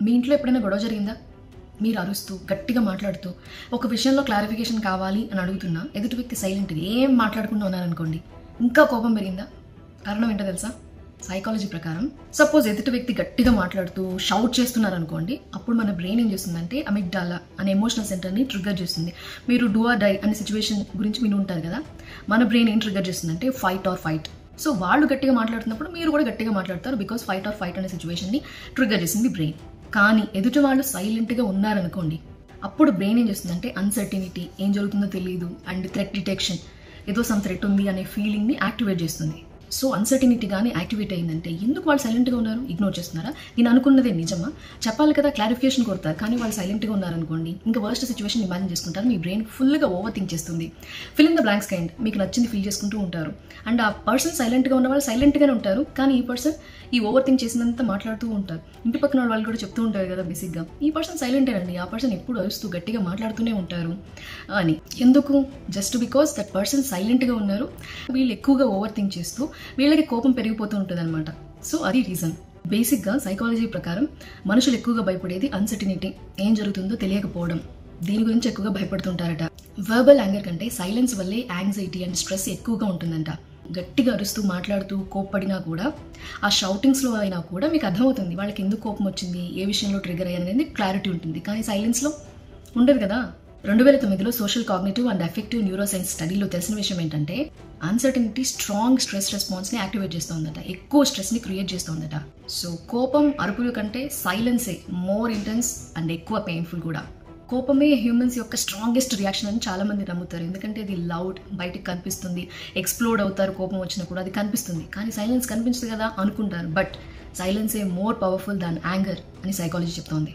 మీ ఇంట్లో ఎప్పుడైనా గొడవ జరిగిందా? మీరు అరుస్తూ గట్టిగా మాట్లాడుతూ ఒక విషయంలో క్లారిఫికేషన్ కావాలి అని అడుగుతున్నా ఎదుటి వ్యక్తి సైలెంట్గా ఏం మాట్లాడకుండా ఉన్నారనుకోండి, ఇంకా కోపం పెరిగిందా? కారణం ఏంటో తెలుసా? సైకాలజీ ప్రకారం సపోజ్ ఎదుటి వ్యక్తి గట్టిగా మాట్లాడుతూ షౌట్ చేస్తున్నారనుకోండి, అప్పుడు మన బ్రెయిన్ ఏం చేస్తుందంటే అమిగ్డాలా అనే ఎమోషనల్ సెంటర్ని ట్రిగ్గర్ చేస్తుంది. మీరు డూ ఆర్ డై అనే సిచ్యువేషన్ గురించి విని ఉంటారు కదా, మన బ్రెయిన్ ఏం ట్రిగ్గర్ చేస్తుందంటే ఫైట్ ఆర్ ఫైట్. సో వాళ్ళు గట్టిగా మాట్లాడుతున్నప్పుడు మీరు కూడా గట్టిగా మాట్లాడతారు, బికాస్ ఫైట్ ఆర్ ఫైట్ అనే సిచ్యువేషన్ని ట్రిగ్గర్ చేసింది బ్రెయిన్. కానీ ఎదుటి వాళ్ళు సైలెంట్గా ఉన్నారనుకోండి, అప్పుడు బ్రెయిన్ ఏం చేస్తుందంటే అన్సర్టినిటీ, ఏం జరుగుతుందో తెలియదు, అండ్ థ్రెట్ డిటెక్షన్, ఏదో సమ్ థ్రెట్ ఉంది అనే ఫీలింగ్ని యాక్టివేట్ చేస్తుంది. సో అన్సర్టినిటీ కానీ యాక్టివేట్ అయిందంటే ఎందుకు వాళ్ళు సైలెంట్గా ఉన్నారు? ఇగ్నోర్ చేస్తున్నారా? నేను అనుకున్నదే నిజమా? చెప్పాలి కదా, క్లారిఫికేషన్ కోరుతారు, కానీ వాళ్ళు సైలెంట్గా ఉన్నారనుకోండి, ఇంకా వర్స్ట్ సిచ్యువేషన్ ఇమాజిన్ చేసుకుంటారు. మీ బ్రెయిన్ ఫుల్గా ఓవర్ థింక్ చేస్తుంది. Fill in the blanks kind, మీకు నచ్చింది ఫీల్ చేసుకుంటూ ఉంటారు. అండ్ ఆ పర్సన్ సైలెంట్గా ఉన్న వాళ్ళు సైలెంట్గానే ఉంటారు, కానీ ఈ పర్సన్ ఈ ఓవర్ థింక్ చేసినంత మాట్లాడుతూ ఉంటారు. ఇంటి పక్కన వాళ్ళు కూడా చెప్తూ ఉంటారు కదా బేసిక్గా, ఈ పర్సన్ సైలెంటేనండి, ఆ పర్సన్ ఎప్పుడు అరుస్తూ గట్టిగా మాట్లాడుతూనే ఉంటారు అని. ఎందుకు? జస్ట్ బికాస్ దట్ పర్సన్ సైలెంట్గా ఉన్నారు, వీళ్ళు ఎక్కువగా ఓవర్ థింక్ చేస్తూ వీళ్ళకి కోపం పెరిగిపోతూ ఉంటుంది అనమాట. సో అది రీజన్. బేసిక్గా సైకాలజీ ప్రకారం మనుషులు ఎక్కువగా భయపడేది అన్సర్టినిటీ, ఏం జరుగుతుందో తెలియకపోవడం, దీని గురించి ఎక్కువగా భయపడుతుంటారట. వర్బల్ యాంగర్ కంటే సైలెన్స్ వల్లే యాంగ్జైటీ అండ్ స్ట్రెస్ ఎక్కువగా ఉంటుందంట. గట్టిగా అరుస్తూ మాట్లాడుతూ కోప్పడినా కూడా, ఆ షౌటింగ్స్లో అయినా కూడా మీకు అర్థమవుతుంది వాళ్ళకి ఎందుకు కోపం వచ్చింది, ఏ విషయంలో ట్రిగర్ అయ్యారనేది క్లారిటీ ఉంటుంది. కానీ సైలెన్స్లో ఉండదు కదా. 2009లో social cognitive and affective neuroscience స్టడీలో తెలిసిన విషయం ఏంటంటే అన్సర్టనిటీ స్ట్రాంగ్ స్ట్రెస్ రెస్పాన్స్ని యాక్టివేట్ చేస్తుందట, ఎక్కువ స్ట్రెస్ని క్రియేట్ చేస్తుందట. సో కోపం అరుపుల కంటే సైలెన్సే మోర్ ఇంటెన్స్ అండ్ ఎక్కువ పెయిన్ఫుల్ కూడా. కోపమే హ్యూమన్స్ యొక్క స్ట్రాంగెస్ట్ రియాక్షన్ అని చాలా మంది నమ్ముతారు, ఎందుకంటే అది లౌడ్, బయటకు కనిపిస్తుంది, ఎక్స్ప్లోడ్ అవుతారు కోపం వచ్చినప్పుడు, అది కనిపిస్తుంది. కానీ సైలెన్స్ కనిపించదు కదా అనుకుంటారు, బట్ సైలెన్సే మోర్ పవర్ఫుల్ దాన్ యాంగర్ అని సైకాలజీ చెప్తోంది.